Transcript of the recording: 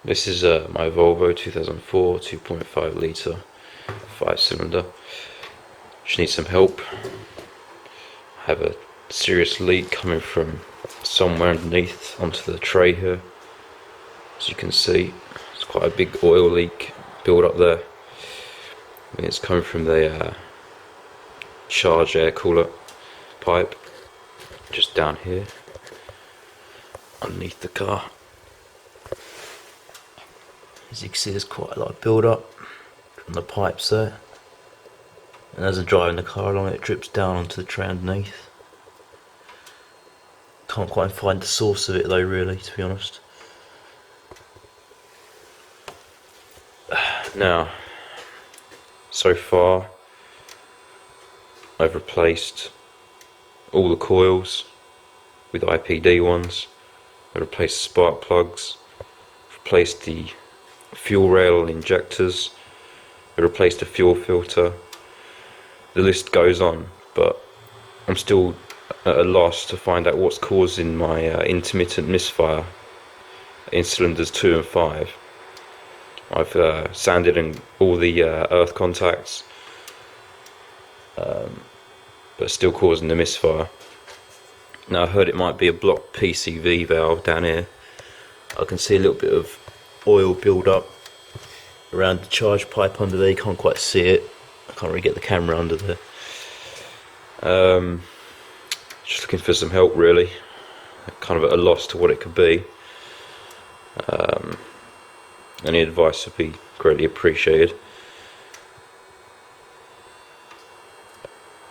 This is my Volvo 2004 2.5 litre 5-cylinder. Just need some help. I have a serious leak coming from somewhere underneath onto the tray here. As you can see, it's quite a big oil leak built up there. And it's coming from the charge air cooler pipe just down here underneath the car. As you can see, there's quite a lot of build up from the pipes there, and as I'm driving the car along, it drips down onto the tray underneath. Can't quite find the source of it though, really, to be honest. Now, so far I've replaced all the coils with IPD ones. I've replaced the spark plugs, replaced the fuel rail injectors, I replaced the fuel filter. The list goes on, but I'm still at a loss to find out what's causing my intermittent misfire in cylinders 2 and 5. I've sanded in all the earth contacts, but still causing the misfire. Now I heard it might be a blocked PCV valve down here. I can see a little bit of oil build up around the charge pipe under there. You can't quite see it. I can't really get the camera under there. Just looking for some help, really. Kind of at a loss to what it could be. Any advice would be greatly appreciated.